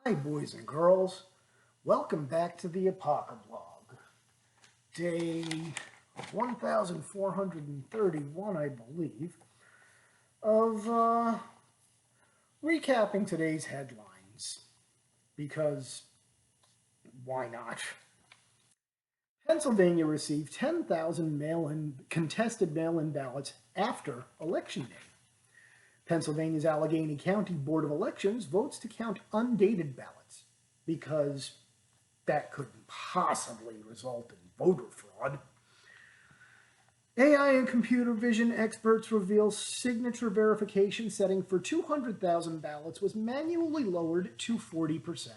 Hi, boys and girls. Welcome back to the Apocablog. Day 1431, I believe, of recapping today's headlines. Because why not? Pennsylvania received 10,000 contested mail-in ballots after Election Day. Pennsylvania's Allegheny County Board of Elections votes to count undated ballots because that couldn't possibly result in voter fraud. AI and computer vision experts reveal signature verification setting for 200,000 ballots was manually lowered to 40%.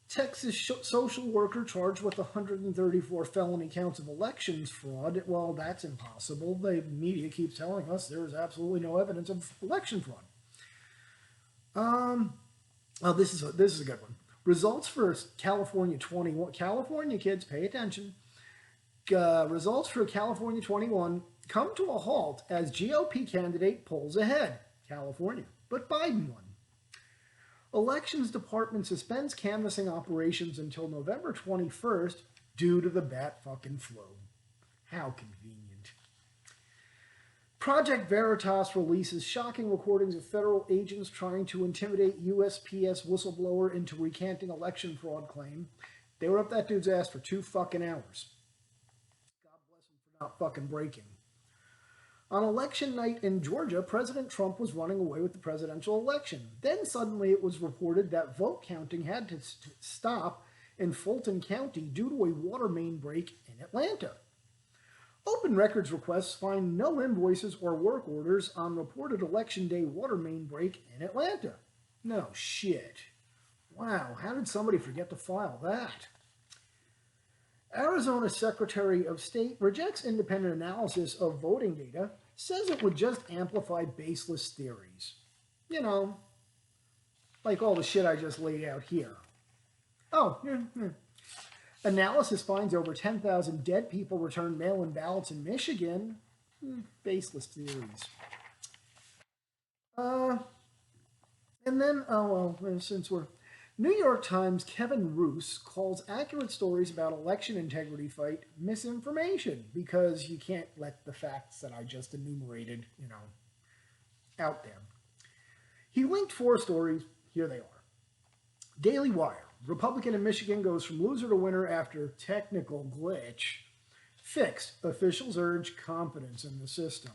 Texas social worker charged with 134 felony counts of elections fraud. Well, that's impossible. The media keeps telling us there is absolutely no evidence of election fraud. Oh, this is a good one. Results for California 21. California kids, pay attention. Results for California 21 come to a halt as GOP candidate pulls ahead. California, but Biden won. Elections Department suspends canvassing operations until November 21st due to the bat fucking flu. How convenient. Project Veritas releases shocking recordings of federal agents trying to intimidate USPS whistleblower into recanting election fraud claim. They were up that dude's ass for 2 fucking hours. God bless him for not fucking breaking. On election night in Georgia, President Trump was running away with the presidential election. Then suddenly it was reported that vote counting had to stop in Fulton County due to a water main break in Atlanta. Open records requests find no invoices or work orders on reported election day water main break in Atlanta. No shit. Wow, how did somebody forget to file that? Arizona Secretary of State rejects independent analysis of voting data, says it would just amplify baseless theories. You know, like all the shit I just laid out here. Oh, yeah. Analysis finds over 10,000 dead people returned mail-in ballots in Michigan. Baseless theories. And then, since we're New York Times Kevin Roose calls accurate stories about election integrity fight misinformation because you can't let the facts that I just enumerated, out there. He linked 4 stories. Here they are. Daily Wire. Republican in Michigan goes from loser to winner after technical glitch. Fixed. Officials urge confidence in the system.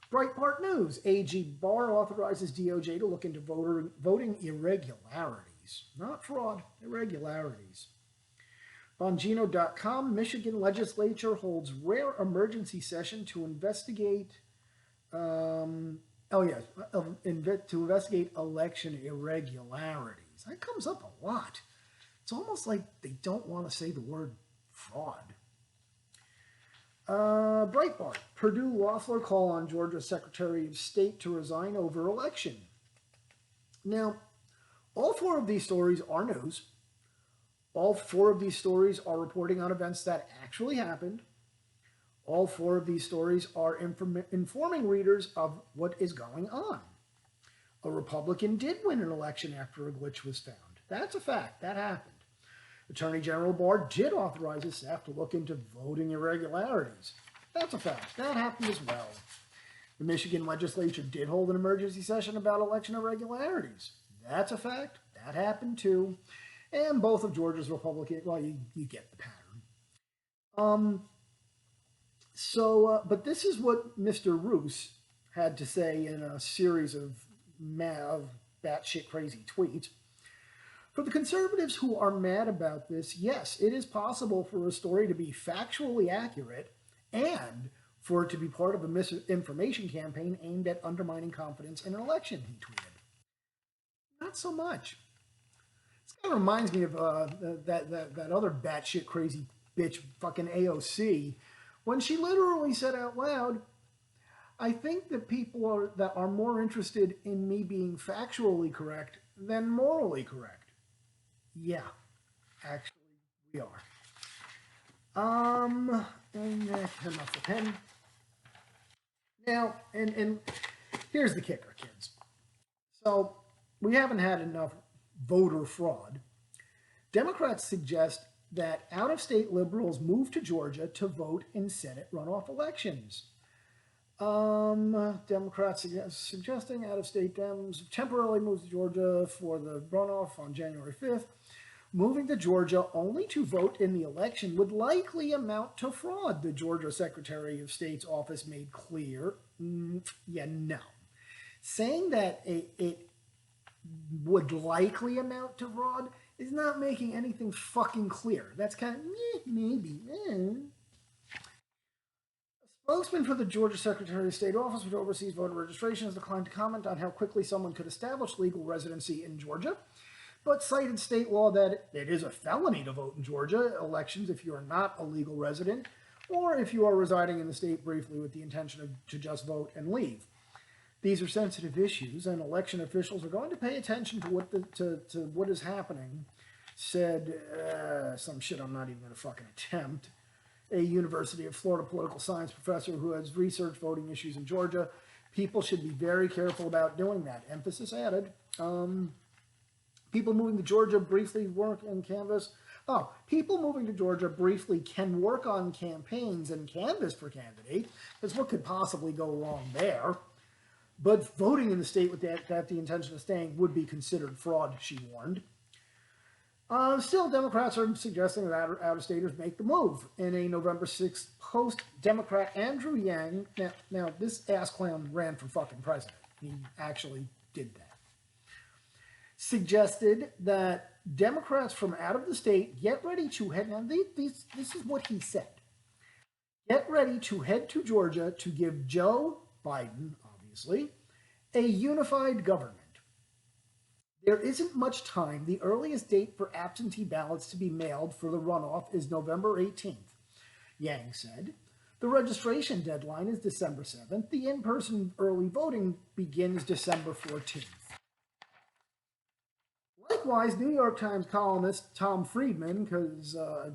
Breitbart News. AG Barr authorizes DOJ to look into voting irregularities. Not fraud, irregularities. Bongino.com, Michigan legislature holds rare emergency session to investigate, to investigate election irregularities. That comes up a lot. It's almost like they don't want to say the word fraud. Breitbart, Purdue Loeffler call on Georgia Secretary of State to resign over election. Now, all 4 of these stories are news. All 4 of these stories are reporting on events that actually happened. All 4 of these stories are informing readers of what is going on. A Republican did win an election after a glitch was found. That's a fact. That happened. Attorney General Barr did authorize his staff to look into voting irregularities. That's a fact. That happened as well. The Michigan legislature did hold an emergency session about election irregularities. That's a fact. That happened too. And both of Georgia's Republican, well, you get the pattern. But this is what Mr. Roose had to say in a series of batshit crazy tweets. For the conservatives who are mad about this, yes, it is possible for a story to be factually accurate and for it to be part of a misinformation campaign aimed at undermining confidence in an election, he tweeted. Not so much. This kind of reminds me of that other batshit crazy bitch, fucking AOC, when she literally said out loud, I think that people are more interested in me being factually correct than morally correct. Yeah, actually, we are. And enough of him. Now, and here's the kicker, kids. So we haven't had enough voter fraud, Democrats suggest that out-of-state liberals move to Georgia to vote in Senate runoff elections. Democrats suggesting out-of-state Dems temporarily move to Georgia for the runoff on January 5th. Moving to Georgia only to vote in the election would likely amount to fraud, the Georgia Secretary of State's office made clear. No. Saying that it would likely amount to fraud is not making anything fucking clear. That's kind of, maybe. A spokesman for the Georgia Secretary of State office, which oversees voter registration, has declined to comment on how quickly someone could establish legal residency in Georgia, but cited state law that it is a felony to vote in Georgia elections if you are not a legal resident or if you are residing in the state briefly with the intention to just vote and leave. These are sensitive issues, and election officials are going to pay attention to what is happening, said some shit I'm not even going to fucking attempt, a University of Florida political science professor who has researched voting issues in Georgia. People should be very careful about doing that. Emphasis added. People moving to Georgia briefly work and canvass. Oh, people moving to Georgia briefly can work on campaigns and canvass for candidates, because what could possibly go wrong there? But voting in the state with the intention of staying would be considered fraud, she warned. Still, Democrats are suggesting that out-of-staters make the move. In a November 6th post, Democrat Andrew Yang, now this ass clown ran for fucking president. He actually did that. Suggested that Democrats from out of the state get ready to head, now this is what he said, get ready to head to Georgia to give Joe Biden, obviously, a unified government. There isn't much time. The earliest date for absentee ballots to be mailed for the runoff is November 18th, Yang said. The registration deadline is December 7th. The in-person early voting begins December 14th. Likewise, New York Times columnist Tom Friedman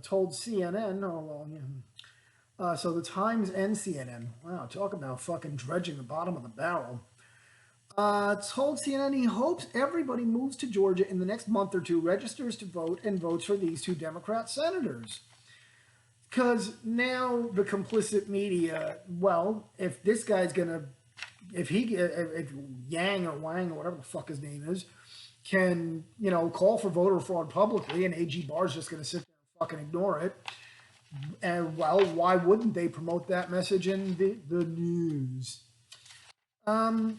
told CNN, so the Times and CNN, wow, talk about fucking dredging the bottom of the barrel, told CNN he hopes everybody moves to Georgia in the next month or two, registers to vote, and votes for these two Democrat senators. Because now the complicit media, well, if this guy's gonna, if Yang or Wang or whatever the fuck his name is, can, call for voter fraud publicly, and AG Barr's just going to sit there and fucking ignore it. And, well, why wouldn't they promote that message in the news? And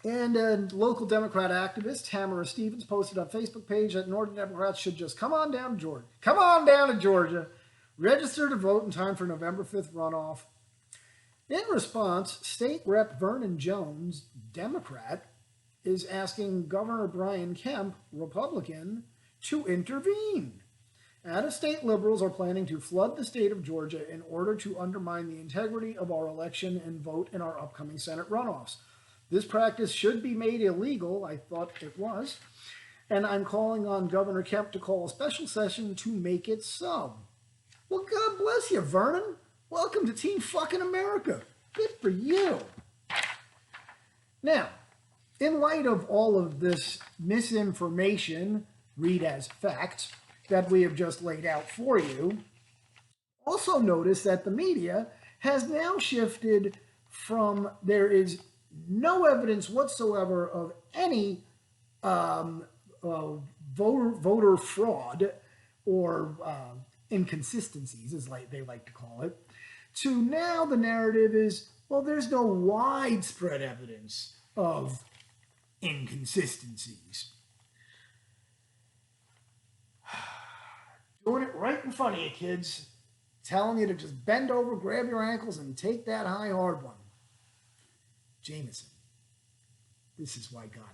a local Democrat activist, Tamara Stevens, posted on Facebook page that Northern Democrats should just come on down to Georgia. Come on down to Georgia. Register to vote in time for November 5th runoff. In response, State Rep Vernon Jones, Democrat, is asking Governor Brian Kemp, Republican, to intervene. Out-of-state liberals are planning to flood the state of Georgia in order to undermine the integrity of our election and vote in our upcoming Senate runoffs. This practice should be made illegal, I thought it was, and I'm calling on Governor Kemp to call a special session to make it so. Well, God bless you, Vernon. Welcome to Team fucking America. Good for you. Now, in light of all of this misinformation, read as facts, that we have just laid out for you, also notice that the media has now shifted from there is no evidence whatsoever of any voter fraud or inconsistencies, as they like to call it, to now the narrative is, well, there's no widespread evidence of inconsistencies. Doing it right in front of you, kids. Telling you to just bend over, grab your ankles, and take that high, hard one. Jameson. This is why God